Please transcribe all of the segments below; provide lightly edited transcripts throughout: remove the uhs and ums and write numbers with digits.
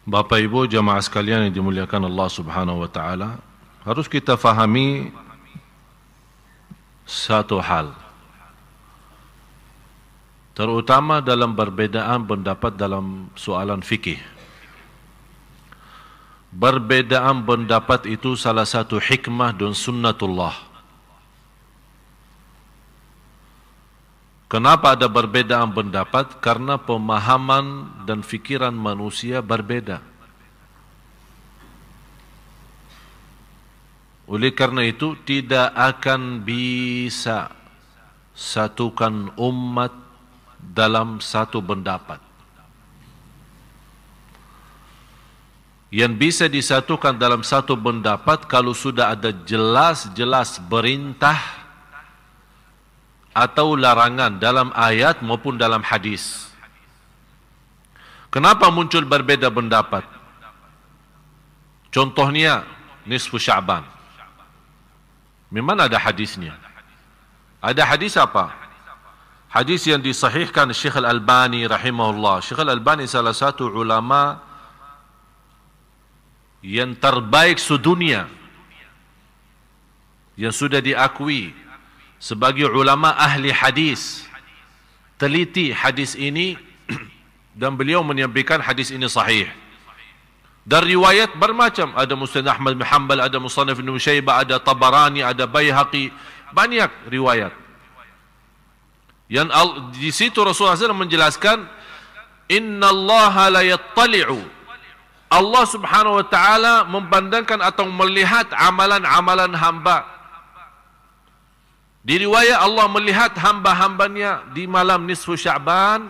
Bapak Ibu jamaah sekalian yang dimuliakan Allah Subhanahu wa taala, harus kita fahami satu hal. Terutama dalam perbedaan pendapat dalam soalan fikih. Perbedaan pendapat itu salah satu hikmah dan sunnatullah. Kenapa ada perbedaan pendapat? Karena pemahaman dan fikiran manusia berbeda. Oleh karena itu tidak akan bisa satukan umat dalam satu pendapat. Yang bisa disatukan dalam satu pendapat kalau sudah ada jelas-jelas perintah atau larangan dalam ayat maupun dalam hadis. Kenapa muncul berbeda pendapat? Contohnya nisfu Sya'ban. Memang ada hadisnya. Ada hadis apa? Hadis yang disahihkan Syekh Al-Albani rahimahullah. Syekh Al-Albani salah satu ulama yang terbaik sedunia, yang sudah diakui sebagai ulama ahli hadis, teliti hadis ini dan beliau menyampaikan hadis ini sahih. Dan riwayat bermacam, ada Musnad Ahmad bin Hanbal, ada Musannaf Ibn Syaibah, ada Tabarani, ada Baihaqi, banyak riwayat. Yang di situ Rasulullah SAW menjelaskan, Inna Allah la yattali'u, Allah Subhanahu wa taala memandangkan atau melihat amalan-amalan hamba. Di riwayat Allah melihat hamba-hambanya di malam nisfu Sya'ban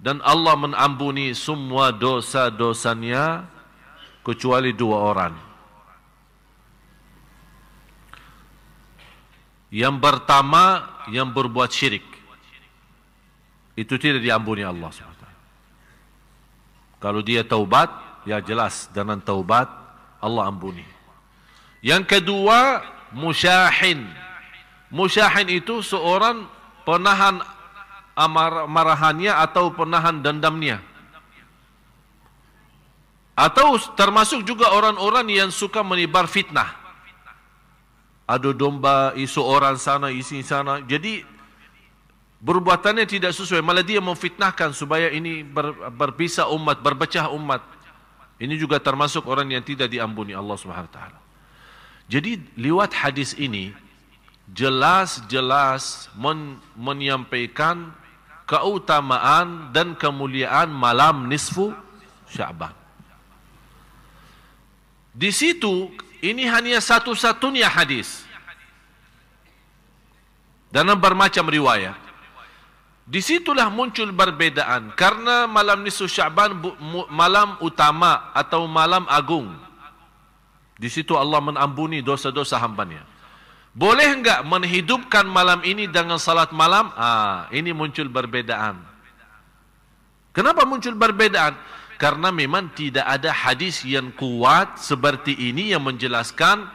dan Allah mengampuni semua dosa-dosanya kecuali dua orang. Yang pertama yang berbuat syirik, itu tidak diampuni Allah SWT. Kalau dia taubat, ya jelas dengan taubat Allah ampuni. Yang kedua musyahin. Musyahin itu seorang penahan marahannya atau penahan dendamnya. Atau termasuk juga orang-orang yang suka menebar fitnah. Adu domba, isu orang sana, isi sana. Jadi perbuatannya tidak sesuai, malah dia memfitnahkan supaya ini berpisah umat, berpecah umat. Ini juga termasuk orang yang tidak diampuni Allah Subhanahu wa taala. Jadi lewat hadis ini jelas-jelas menyampaikan keutamaan dan kemuliaan malam nisfu Sya'ban. Di situ ini hanya satu-satunya hadis dalam bermacam riwayat. Disitulah muncul perbedaan karena malam nisfu Sya'ban malam utama atau malam agung. Di situ Allah mengampuni dosa-dosa hambanya. Boleh enggak menghidupkan malam ini dengan salat malam? Ini muncul perbedaan. Kenapa muncul perbedaan? Karena memang tidak ada hadis yang kuat seperti ini yang menjelaskan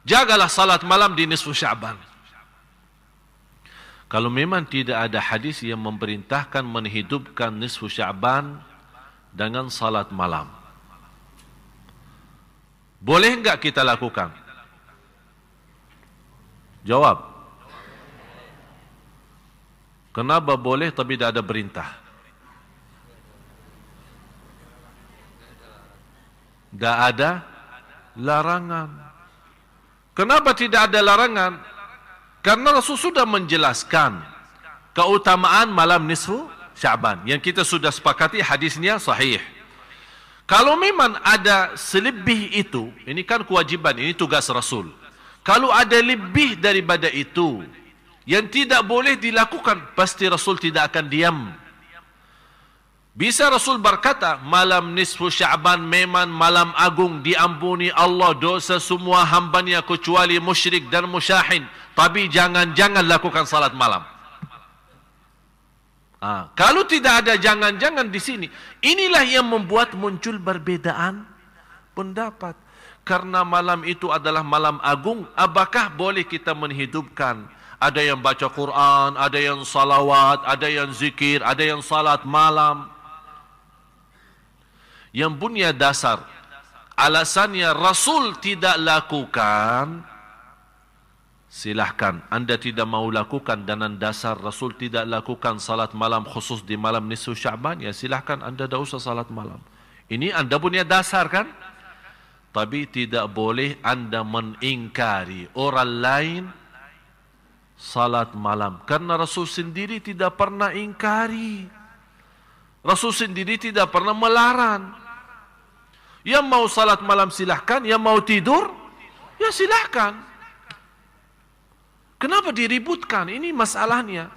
jagalah salat malam di nisfu Sya'ban. Kalau memang tidak ada hadis yang memerintahkan menghidupkan nisfu Sya'ban dengan salat malam, boleh enggak kita lakukan? Jawab. Kenapa boleh tapi tidak ada perintah? Tidak ada larangan. Kenapa tidak ada larangan? Karena Rasul sudah menjelaskan keutamaan malam nisfu Sya'ban yang kita sudah sepakati hadisnya sahih. Kalau memang ada selebih itu, ini kan kewajiban, ini tugas Rasul. Kalau ada lebih daripada itu yang tidak boleh dilakukan, pasti Rasul tidak akan diam. Bisa Rasul berkata, malam nisfu Sya'ban memang malam agung, diampuni Allah dosa semua hambanya kecuali musyrik dan musyahin. Tapi jangan-jangan lakukan salat malam. Kalau tidak ada jangan-jangan di sini, inilah yang membuat muncul perbedaan pendapat. Karena malam itu adalah malam agung, apakah boleh kita menghidupkan? Ada yang baca Quran, ada yang salawat, ada yang zikir, ada yang salat malam. Yang punya dasar, alasannya Rasul tidak lakukan, silahkan. Anda tidak mau lakukan dengan dasar Rasul tidak lakukan salat malam khusus di malam nisfu Sya'ban, ya silahkan Anda tidak usah salat malam. Ini Anda punya dasar kan? Tapi tidak boleh Anda mengingkari orang lain salat malam. Karena Rasul sendiri tidak pernah ingkari. Rasul sendiri tidak pernah melarang. Yang mau salat malam silahkan, yang mau tidur, ya silahkan. Kenapa diributkan? Ini masalahnya.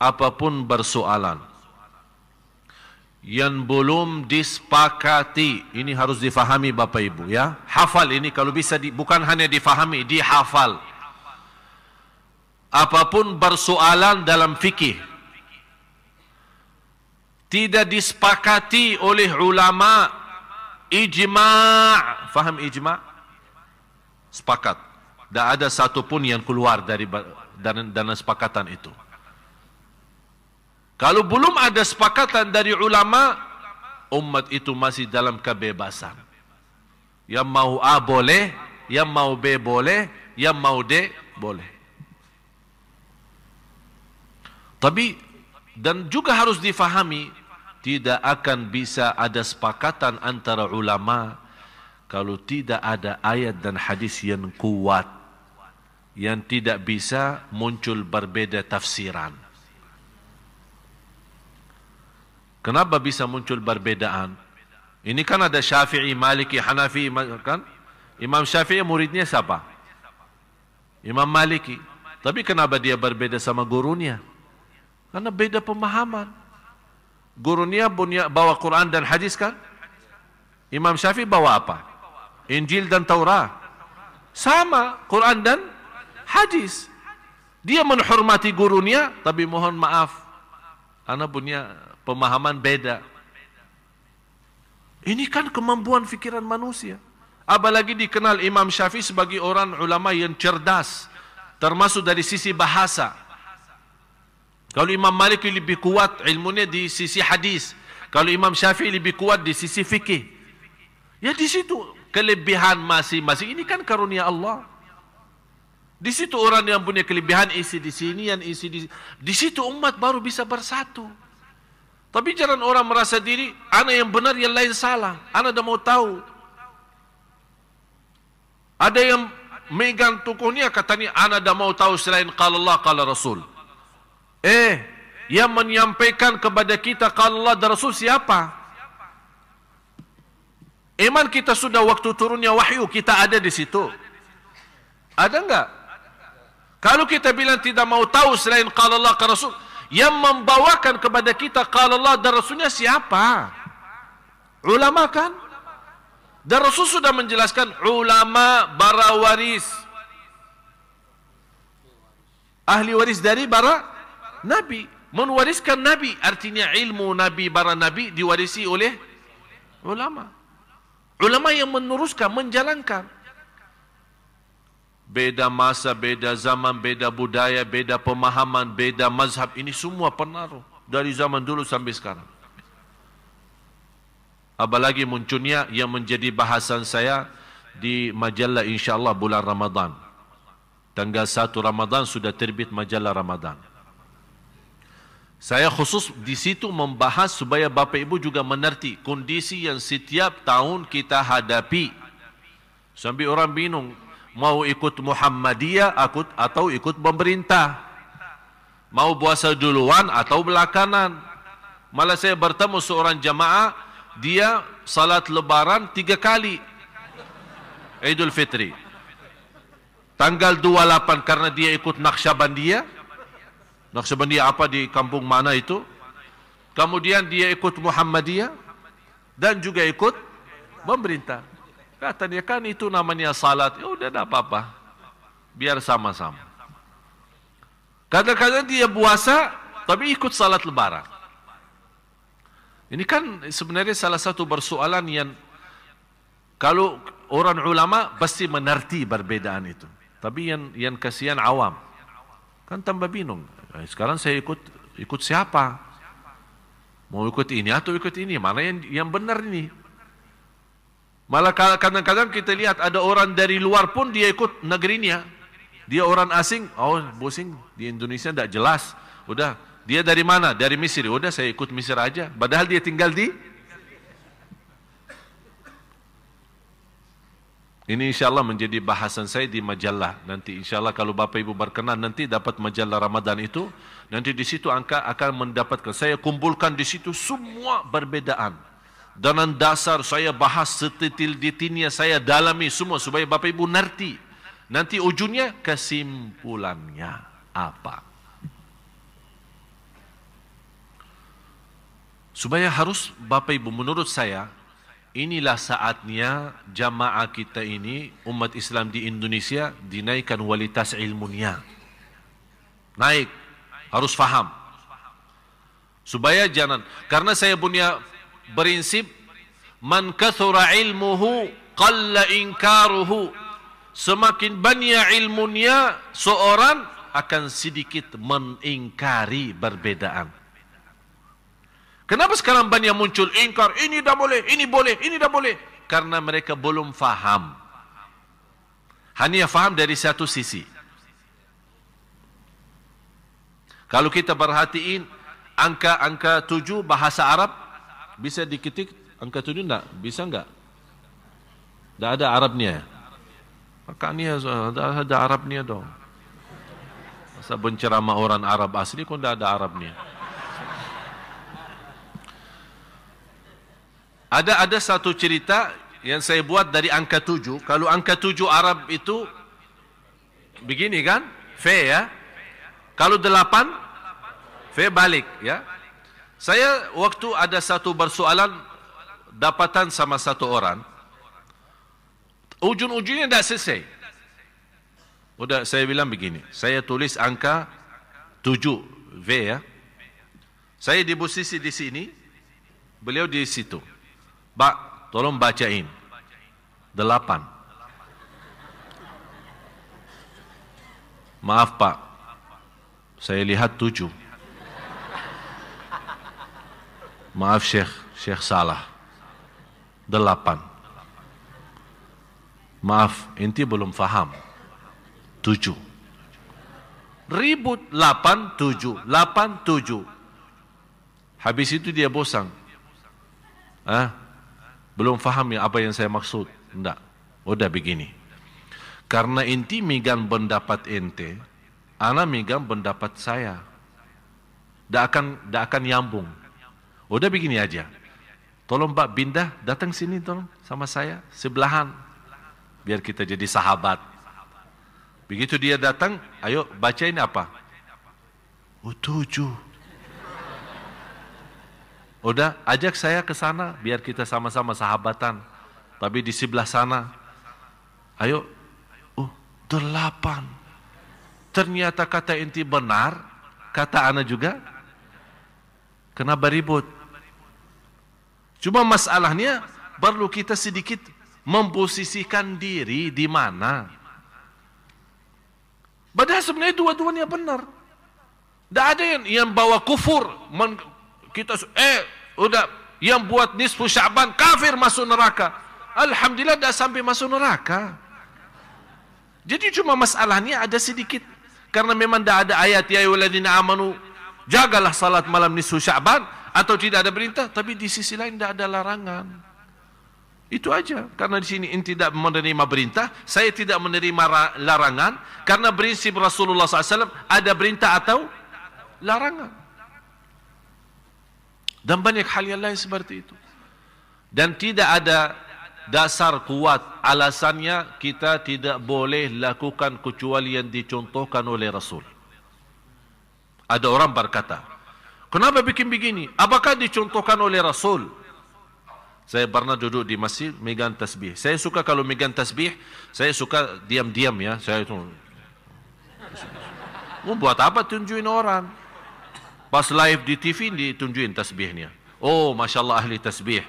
Apapun bersoalan yang belum disepakati, ini harus difahami Bapak Ibu ya. Hafal ini kalau bisa, bukan hanya difahami, dihafal. Apapun bersoalan dalam fikih tidak disepakati oleh ulama, ijma', faham ijma'? Sepakat. Tak ada satu pun yang keluar dari dana sepakatan itu. Kalau belum ada sepakatan dari ulama, umat itu masih dalam kebebasan. Yang mau A boleh, yang mau B boleh, yang mau D boleh. Tapi, dan juga harus difahami, tidak akan bisa ada sepakatan antara ulama kalau tidak ada ayat dan hadis yang kuat, yang tidak bisa muncul berbeda tafsiran. Kenapa bisa muncul perbedaan? Ini kan ada Syafi'i, Maliki, Hanafi, kan? Imam Syafi'i muridnya siapa? Imam Maliki. Tapi kenapa dia berbeda sama gurunya? Karena beda pemahaman. Gurunya bawa Quran dan hadis kan? Imam Syafi'i bawa apa? Injil dan Taurat. Sama, Quran dan hadis. Dia menghormati gurunya, tapi mohon maaf, anak punya pemahaman beda. Ini kan kemampuan fikiran manusia. Apalagi dikenal Imam Syafi'i sebagai orang ulama yang cerdas, termasuk dari sisi bahasa. Kalau Imam Malik lebih kuat ilmunya di sisi hadis, kalau Imam Syafi'i lebih kuat di sisi fikih. Ya di situ kelebihan masing-masing. Ini kan karunia Allah. Di situ orang yang punya kelebihan isi di sini, yang isi di situ umat baru bisa bersatu. Tapi jangan orang merasa diri, ana yang benar, yang lain salah. Ana dah mau tahu. Ada yang megang tokohnya katanya, ana dah mau tahu selain qala Allah, qala Rasul. Yang menyampaikan kepada kita qala Allah dan Rasul siapa? Iman kita sudah waktu turunnya wahyu, kita ada di situ. Ada enggak? Kalau kita bilang tidak mau tahu selain qala Allah, qala Rasul, yang membawakan kepada kita qala Allah dan Rasulnya siapa? Ulama kan? Dan Rasul sudah menjelaskan ulama para waris, ahli waris dari para Nabi. Mewariskan Nabi, artinya ilmu Nabi, para Nabi diwarisi oleh ulama. Ulama yang meneruskan, menjalankan. Beda masa, beda zaman, beda budaya, beda pemahaman, beda mazhab. Ini semua pengaruh dari zaman dulu sampai sekarang. Apalagi munculnya yang menjadi bahasan saya di majalah insyaAllah bulan Ramadan. Tanggal 1 Ramadan sudah terbit majalah Ramadan. Saya khusus di situ membahas supaya Bapak Ibu juga mengerti kondisi yang setiap tahun kita hadapi. Sampai orang bingung, mau ikut Muhammadiyah atau ikut pemerintah, mau puasa duluan atau belakangan. Malah saya bertemu seorang jamaah, dia salat lebaran 3 kali Idul Fitri. Tanggal 28 karena dia ikut Naqsyabandiyah. Naqsyabandiyah apa di kampung mana itu? Kemudian dia ikut Muhammadiyah dan juga ikut pemerintah. Katanya kan itu namanya salat. Ya udah, tidak apa-apa, biar sama-sama. Kadang-kadang dia puasa tapi ikut salat lebaran. Ini kan sebenarnya salah satu persoalan yang kalau orang ulama pasti mengerti perbedaan itu. Tapi yang kasihan awam kan tambah bingung. Sekarang saya ikut siapa? Mau ikut ini atau ikut ini, mana yang benar ini? Malah kadang-kadang kita lihat ada orang dari luar pun dia ikut negerinya. Dia orang asing, oh pusing, di Indonesia tidak jelas. Udah, dia dari mana? Dari Mesir. Udah saya ikut Mesir aja. Padahal dia tinggal di. Ini insya Allah menjadi bahasan saya di majalah. Nanti insya Allah kalau Bapak Ibu berkenan nanti dapat majalah Ramadan itu. Nanti di situ akan mendapatkan. Saya kumpulkan di situ semua perbedaan. Dan dasar saya bahas sedetil-detilnya, saya dalami semua supaya Bapak Ibu ngerti. Nanti ujungnya kesimpulannya apa? Supaya harus Bapak Ibu menurut saya, inilah saatnya jamaah kita ini, umat Islam di Indonesia, dinaikkan kualitas ilmunya. Naik, harus faham. Supaya jangan, karena saya punya prinsip, man kathura ilmuhu, qalla inkaruhu. Semakin banyak ilmunya, seorang akan sedikit mengingkari perbedaan. Kenapa sekarang banyak muncul ingkar, ini dah boleh, ini boleh, ini dah boleh? Karena mereka belum faham. Hanya faham dari satu sisi. Kalau kita perhatiin angka 7 bahasa Arab, bisa diketik angka 7 enggak? Bisa enggak? Enggak ada Arabnya. Makanya ada Arabnya dong. Masa penceramah orang Arab asli kok enggak ada Arabnya? Ada satu cerita yang saya buat dari angka 7. Kalau angka 7 Arab itu begini kan? Fe ya. Kalau 8 fe balik ya. Saya waktu ada satu persoalan dapatan sama satu orang. Ujung-ujungnya tidak selesai. Udah saya bilang begini, saya tulis angka 7 V ya. Saya di posisi di sini, beliau di situ. Pak, tolong bacain 8. Maaf Pak, saya lihat 7. Maaf Syekh salah. 8. Maaf, inti belum faham. 7. Ribut 8, 7. 8, 7. Habis itu dia bosan. Belum faham ya apa yang saya maksud. Enggak. Udah begini. Karena inti megang pendapat ente, ana megang pendapat saya. Tidak akan nyambung. Udah begini aja. Tolong Pak Bindah datang sini tolong sama saya sebelahan. Biar kita jadi sahabat. Begitu dia datang, ayo bacain apa? 7. Udah, ajak saya ke sana biar kita sama-sama sahabatan. Tapi di sebelah sana, ayo, 8. Ternyata kata inti benar, kata ana juga. Kenapa ribut? Cuma masalahnya perlu kita sedikit memposisikan diri di mana. Padahal sebenarnya dua-duanya benar. Tidak ada yang bawa kufur. Udah yang buat nisfu Sya'ban kafir masuk neraka. Alhamdulillah tidak sampai masuk neraka. Jadi cuma masalahnya ada sedikit. Karena memang tidak ada ayat ya ayyuhalladzina amanu jagalah salat malam nisfu Sya'ban atau tidak ada perintah, tapi di sisi lain tidak ada larangan. Itu aja. Karena di sini inti tidak menerima perintah, saya tidak menerima larangan, karena prinsip Rasulullah SAW ada perintah atau larangan. Dan banyak hal yang lain seperti itu. Dan tidak ada dasar kuat alasannya kita tidak boleh lakukan kecuali yang dicontohkan oleh Rasul. Ada orang berkata, kenapa bikin begini? Apakah dicontohkan oleh Rasul? Saya pernah duduk di masjid megang tasbih. Saya suka kalau megang tasbih, saya suka diam-diam ya. Saya itu mau buat apa tunjukin orang? Pas live di TV ditunjukin tasbihnya. Oh, Masya Allah ahli tasbih.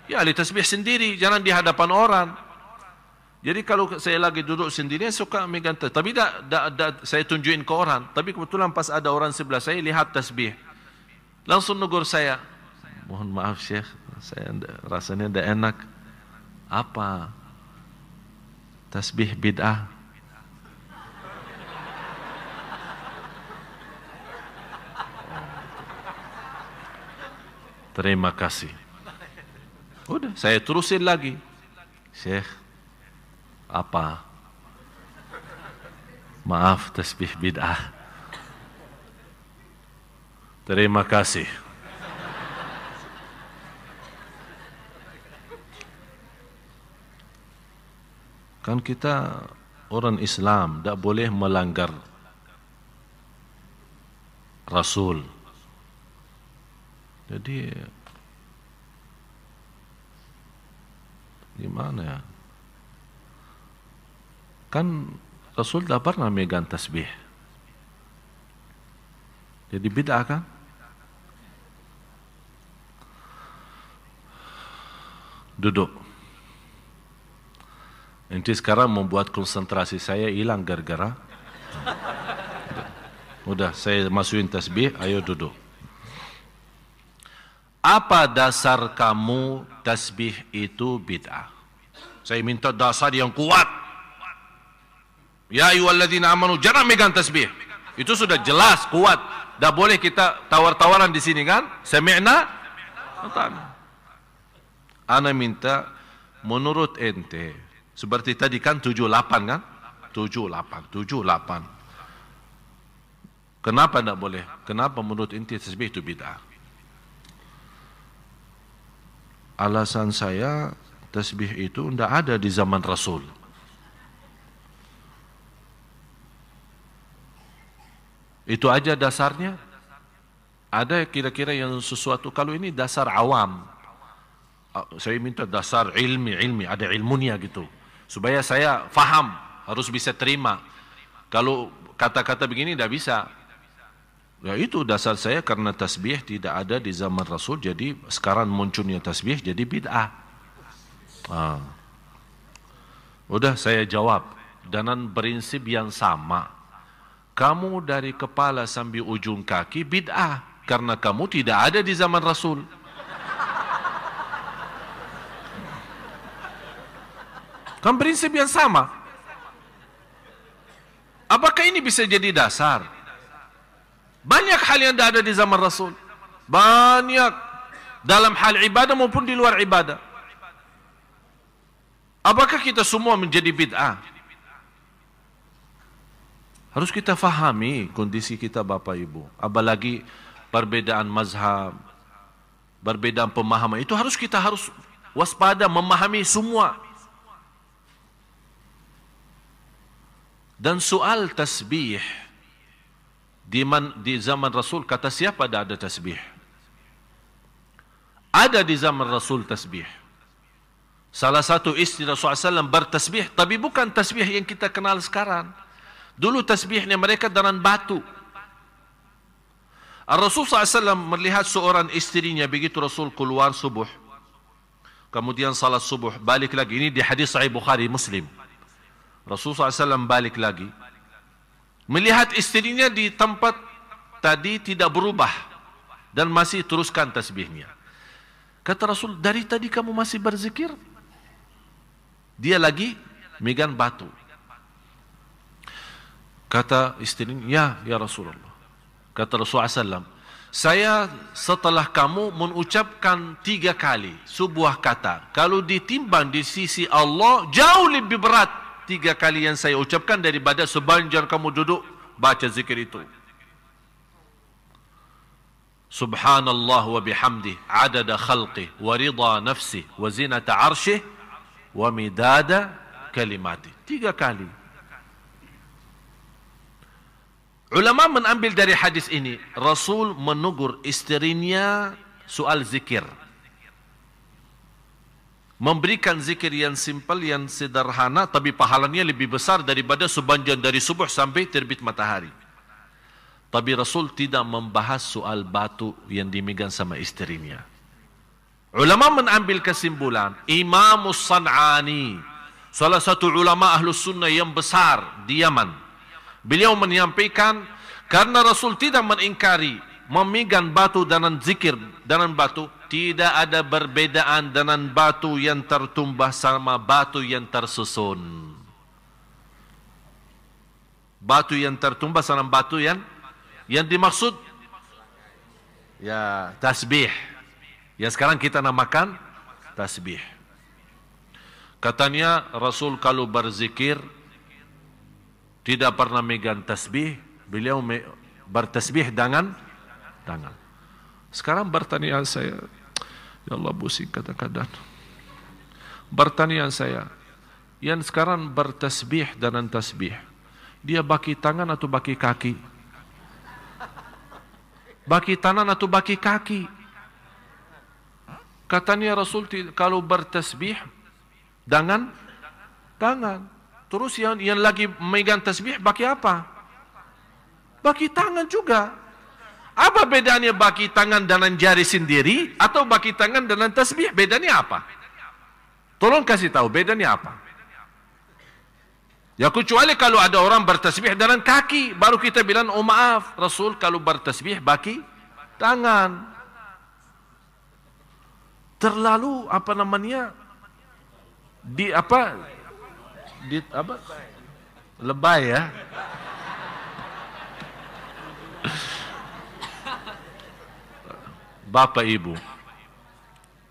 Ya ahli tasbih sendiri, jangan di hadapan orang. Jadi kalau saya lagi duduk sendiri, saya suka megang tasbih. Tapi tidak saya tunjukin ke orang. Tapi kebetulan pas ada orang sebelah saya lihat tasbih. Langsung negur saya. Mohon maaf Syekh, saya rasanya tidak enak. Apa? Tasbih bid'ah. Terima kasih. Udah, saya terusin lagi. Syekh, apa? Maaf, tasbih bid'ah. Terima kasih. Kan kita orang Islam tak boleh melanggar Rasul. Jadi gimana ya? Kan Rasul tak pernah megang tasbih. Jadi bid'ah kan? Duduk. Nanti sekarang membuat konsentrasi saya hilang gara-gara. Udah, saya masukin tasbih, ayo duduk. Apa dasar kamu tasbih itu bid'ah? Saya minta dasar yang kuat. Ya ayyuhalladzina amanu, jangan megang tasbih. Itu sudah jelas, kuat. Tak boleh kita tawar-tawaran di sini kan? Sami'na? Ana minta menurut ente, seperti tadi kan 78 kan? 78. Kenapa tak boleh? Kenapa menurut ente tasbih itu bid'ah? Alasan saya, tasbih itu tidak ada di zaman Rasul. Itu aja dasarnya. Ada kira-kira yang sesuatu, kalau ini dasar awam. Saya minta dasar ilmi, ada ilmunya gitu. Supaya saya faham, harus bisa terima. Kalau kata-kata begini tidak bisa. Ya itu dasar saya, karena tasbih tidak ada di zaman Rasul, jadi sekarang munculnya tasbih jadi bid'ah. Udah saya jawab dengan prinsip yang sama. Kamu dari kepala sambil ujung kaki bid'ah, karena kamu tidak ada di zaman Rasul. Kan prinsip yang sama. Apakah ini bisa jadi dasar? Banyak hal yang tidak ada di zaman Rasul. Banyak. Dalam hal ibadah maupun di luar ibadah. Apakah kita semua menjadi bid'ah? Harus kita fahami kondisi kita Bapak Ibu. Apalagi perbedaan mazhab, perbedaan pemahaman. Itu kita harus waspada, memahami semua. Dan soal tasbih, di zaman Rasul, kata siapa ada tasbih? Ada di zaman Rasul tasbih. Salah satu istri Rasulullah SAW bertasbih, tapi bukan tasbih yang kita kenal sekarang. Dulu tasbihnya mereka dengan batu. Rasulullah SAW melihat seorang istrinya, begitu Rasul keluar subuh, kemudian salat subuh, balik lagi. Ini di hadis Sahih Bukhari Muslim. Rasulullah SAW balik lagi, melihat istrinya di tempat tadi tidak berubah dan masih teruskan tasbihnya. Kata Rasul, dari tadi kamu masih berzikir? Dia lagi megang batu. Kata istrinya, ya Rasulullah. Kata Rasulullah SAW, saya setelah kamu mengucapkan 3 kali sebuah kata, kalau ditimbang di sisi Allah jauh lebih berat 3 kali yang saya ucapkan daripada sepanjang kamu duduk baca zikir itu. Subhanallah wa bihamdih adada khalqih wa ridha nafsih wa zinata arshih wa midada kalimatih. 3 kali. Ulama mengambil dari hadis ini, Rasul menegur istrinya soal zikir. Memberikan zikir yang simpel, yang sederhana, tapi pahalanya lebih besar daripada sepanjang dari subuh sampai terbit matahari. Tapi Rasul tidak membahas soal batu yang dimegang sama istrinya. Ulama mengambil kesimpulan, Imam San'ani, salah satu ulama Ahlus Sunnah yang besar di Yaman, beliau menyampaikan, karena Rasul tidak mengingkari memegang batu dan zikir dengan batu, tidak ada perbedaan dengan batu yang tertumbah sama batu yang tersusun. Batu yang tertumbah sama batu yang dimaksud ya tasbih. Yang sekarang kita namakan tasbih. Katanya Rasul kalau berzikir tidak pernah megang tasbih, beliau bertasbih dengan tangan. Sekarang pertanyaan saya, ya Allah pusing kadang-kadang. Pertanyaan saya, yang sekarang bertasbih dengan tasbih, dia baki tangan atau baki kaki? Baki tangan atau baki kaki? Katanya Rasul kalau bertasbih dengan tangan. Terus yang lagi memegang tasbih baki apa? Baki tangan juga. Apa bedanya baki tangan dengan jari sendiri atau baki tangan dengan tasbih? Bedanya apa? Tolong kasih tahu bedanya apa? Ya kecuali kalau ada orang bertasbih dengan kaki, baru kita bilang oh maaf, Rasul kalau bertasbih baki tangan. Terlalu apa namanya? Lebay ya. Bapak Ibu,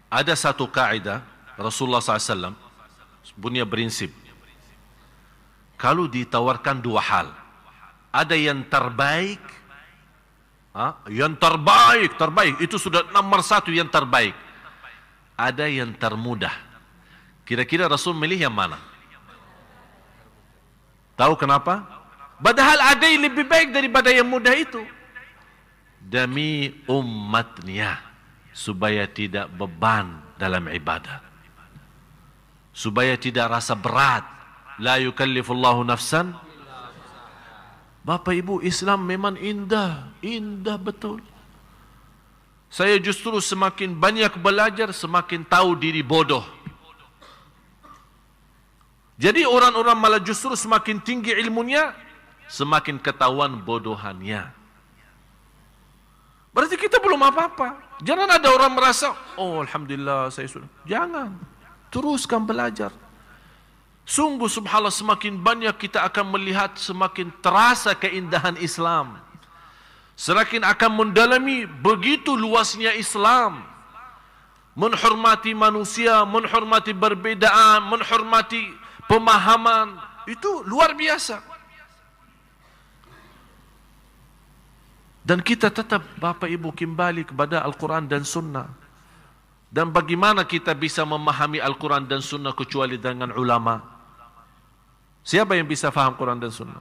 ada satu kaidah Rasulullah SAW punya prinsip. Kalau ditawarkan dua hal, ada yang terbaik, terbaik itu sudah nomor satu yang terbaik. Ada yang termudah. Kira-kira Rasul milih yang mana? Tahu kenapa? Padahal ada yang lebih baik daripada yang mudah itu. Demi umatnya, supaya tidak beban dalam ibadah, supaya tidak rasa berat. La yukallifullahu nafsan. Bapak Ibu, Islam memang indah, indah betul. Saya justru semakin banyak belajar, semakin tahu diri bodoh. Jadi orang-orang malah justru semakin tinggi ilmunya, semakin ketahuan bodohannya. Berarti kita belum apa-apa. Jangan ada orang merasa, oh Alhamdulillah saya sudah. Jangan. Teruskan belajar. Sungguh subhanallah semakin banyak kita akan melihat, semakin terasa keindahan Islam. Semakin akan mendalami begitu luasnya Islam. Menghormati manusia, menghormati perbedaan, menghormati pemahaman. Itu luar biasa. Dan kita tetap Bapak Ibu kembali kepada Al-Quran dan Sunnah. Dan bagaimana kita bisa memahami Al-Quran dan Sunnah kecuali dengan ulama? Siapa yang bisa faham Quran dan Sunnah?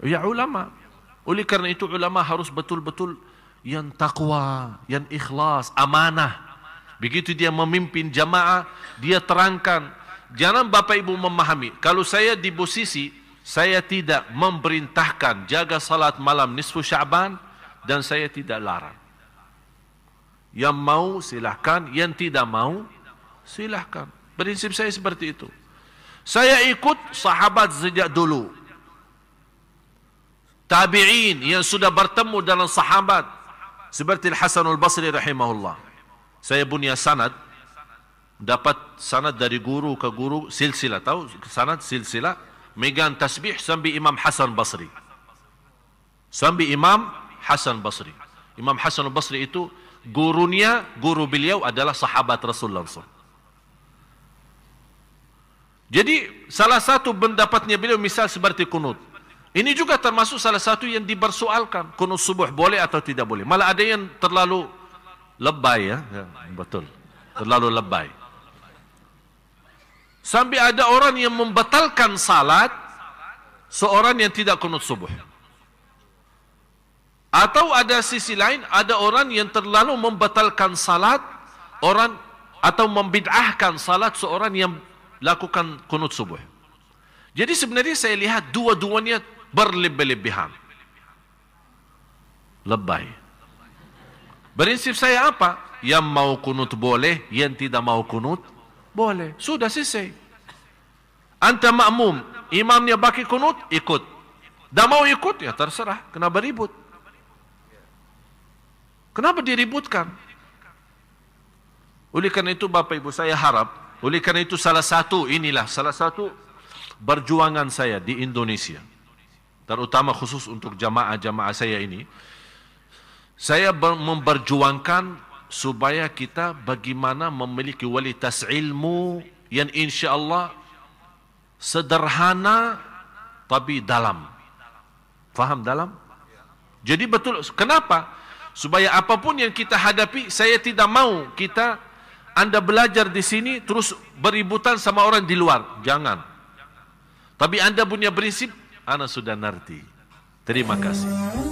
Ya ulama. Oleh karena itu ulama harus betul-betul yang takwa, yang ikhlas, amanah. Begitu dia memimpin jamaah, dia terangkan. Jangan Bapak Ibu memahami. Kalau saya di posisi, saya tidak memerintahkan jaga salat malam nisfu Sya'ban dan saya tidak larang. Yang mau silahkan, yang tidak mau silahkan. Prinsip saya seperti itu. Saya ikut sahabat sejak dulu. Tabi'in yang sudah bertemu dengan sahabat seperti Al-Hasan Al-Basri rahimahullah. Saya punya sanad, dapat sanad dari guru ke guru, silsilah, tahu sanad silsilah. Megang tasbih sampai Imam Hasan Basri. Sampai Imam Hasan Basri. Imam Hasan Basri itu gurunya, guru beliau adalah sahabat Rasulullah SAW. Jadi salah satu pendapatnya beliau misal seperti kunut. Ini juga termasuk salah satu yang dipersoalkan. Kunut subuh boleh atau tidak boleh. Malah ada yang terlalu lebay ya. Betul. Terlalu lebay. Sampai ada orang yang membatalkan salat seorang yang tidak kunut subuh. Atau ada sisi lain, ada orang yang terlalu membatalkan salat orang atau membid'ahkan salat seorang yang lakukan kunut subuh. Jadi sebenarnya saya lihat dua-duanya berlebih-lebihan. Lebay. Prinsip saya apa? Yang mau kunut boleh, yang tidak mau kunut boleh. Sudah selesai. Anta makmum, imamnya baki kunut, ikut. Dah mau ikut, ya terserah. Kenapa ribut? Kenapa diributkan? Oleh kerana itu Bapak Ibu saya harap, oleh kerana itu salah satu perjuangan saya di Indonesia, terutama khusus untuk jamaah-jamaah saya ini, saya memperjuangkan supaya kita bagaimana memiliki kualitas ilmu yang insya-Allah sederhana tapi dalam. Faham dalam? Jadi betul, kenapa? Supaya apapun yang kita hadapi, saya tidak mau Anda belajar di sini terus beributan sama orang di luar. Jangan. Tapi Anda punya prinsip, Ana sudah ngerti. Terima kasih.